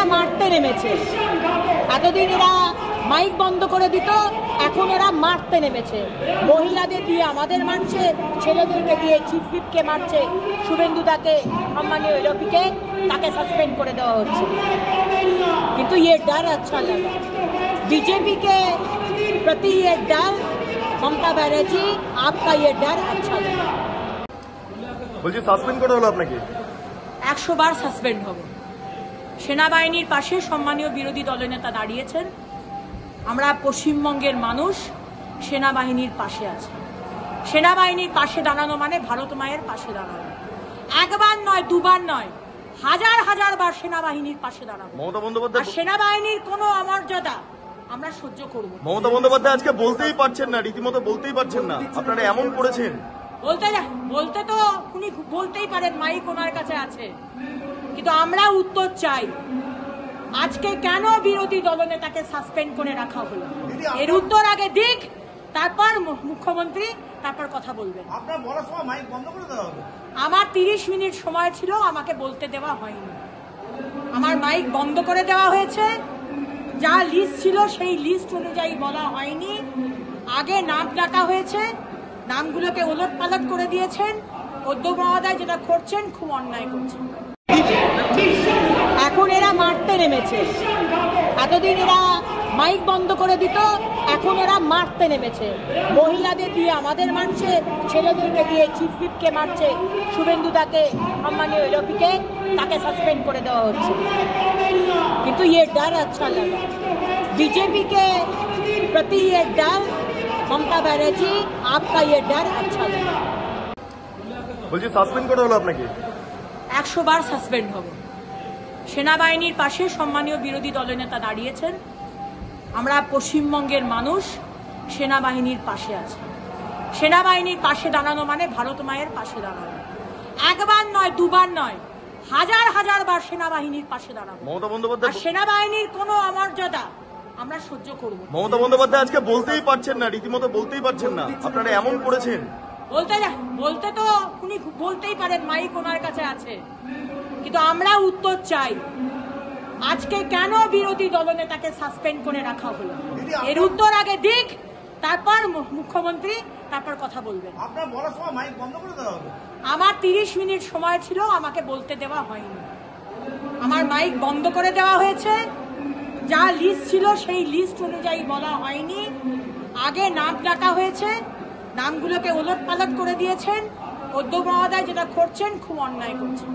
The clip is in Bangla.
এরা মারতে নেমেছে। এতদিন এরা মাইক বন্ধ করে দিত, এখন এরা মারতে নেমেছে। মহিলাদের দিয়ে আমাদের মারছে, ছেলেদেরকে দিয়ে চিফ হুইপকে মারছে, শুভেন্দুদাকে সম্মানীয় এলপিকে তাকে সাসপেন্ড করে দেওয়া হচ্ছে। কিন্তু ये डर अच्छा लगा बीजेपी के प्रति, ये डर ममता बनर्जी आपका ये डर अच्छा लगा। বলছি সাসপেন্ড করা হলো আপনাকে? 100 বার সাসপেন্ড হব। সেনাবাহিনীর পাশে সম্মানীয় বিরোধী দলনেতা দাঁড়িয়েছেন। আমরা পশ্চিমবঙ্গের মানুষ সেনাবাহিনীর পাশে আছে। সেনাবাহিনীর পাশে দাঁড়ানো মানে ভারত মায়ের পাশে দাঁড়ানো। একবার নয়, দুবার নয়, হাজার হাজার বার সেনাবাহিনীর পাশে দাঁড়াবো। মমতা বন্দ্যোপাধ্যায় সেনাবাহিনীর কোনো অমর্যাদা আমরা সহ্য করব। মমতা বন্দ্যোপাধ্যায় আজকে বলতেই পারছেন না, রীতিমতো বলতেই পারছেন না, আপনারা এমন করেছেন। বলতে তো উনি বলতেই পারেন, মাইক ওনার কাছে আছে, কিন্তু আমরা উত্তর চাই। আজকে কেন বিরোধী দলনেতাকে সাসপেন্ড করে রাখা হলো, এর উত্তর আগে দিক, তারপর মুখ্যমন্ত্রী তারপর কথা বলবেন। আপনার বলার সময় মাইক বন্ধ করে দেওয়া হবে। আমার 30 মিনিট সময় ছিল, আমাকে বলতে দেওয়া হয়নি। আমার মাইক বন্ধ করে দেওয়া হয়েছে। যা লিস্ট ছিল সেই লিস্ট অনুযায়ী বলা হয়নি। আগে নাম ডাকা হয়েছে, নামগুলোকে ওলট পালট করে দিয়েছেন। অধ্যক্ষ মহোদয় যেটা করছেন খুব অন্যায় করছেন। এখন এরা মারতে নেমেছে। এতদিন এরা মাইক বন্ধ করে দিত, এখন এরা মারতে নেমেছে। মহিলাদের দিয়ে আমাদের মারছে, ছেলেদেরকে দিয়ে চিফ হুইপকে মারছে, শুভেন্দুদাকে সম্মানীয় এলপিকে তাকে সাসপেন্ড করে দেওয়া হচ্ছে। কিন্তু ये डर अच्छा लगा बीजेपी के प्रति, ये डर ममता बनर्जी आपका ये डर अच्छा लगा। বলছি সাসপেন্ড করা হলো আপনাকে? 100 বার সাসপেন্ড হব। সেনাবাহিনীর পাশে সম্মানীয় বিরোধী দলনেতা দাঁড়িয়েছেন। আমরা পশ্চিমবঙ্গের মানুষ সেনাবাহিনীর পাশে আছে। সেনাবাহিনীর পাশে দাঁড়ানো মানে ভারত মায়ের পাশে দাঁড়ানো। একবার নয়, দুবার নয়, হাজার হাজার বার সেনাবাহিনীর পাশে দাঁড়াবো। মমতা বন্দ্যোপাধ্যায় সেনাবাহিনীর কোনো অমর্যাদা আমরা সহ্য করব। মমতা বন্দ্যোপাধ্যায় আজকে বলতেই পারছেন না, রীতিমতো বলতেই পারছেন না, আপনারা এমন করেছেন। বলতে তো উনি বলতেই পারেন, মাইক ওনার কাছে আছে, কিন্তু আমরা উত্তর চাই। আজকে কেন বিরোধী দলনেতাকে সাসপেন্ড করে রাখা হলো, এর উত্তর আগে দিক, তারপর মুখ্যমন্ত্রী তারপর কথা বলবেন। আপনার বলার সময় মাইক বন্ধ করে দেওয়া হবে। আমার 30 মিনিট সময় ছিল, আমাকে বলতে দেওয়া হয়নি। আমার মাইক বন্ধ করে দেওয়া হয়েছে। যা লিস্ট ছিল সেই লিস্ট অনুযায়ী বলা হয়নি। আগে নাম ডাকা হয়েছে, নামগুলোকে ওলট পালট করে দিয়েছেন। অধ্যক্ষ মহোদয় যেটা করছেন খুব অন্যায় করছেন।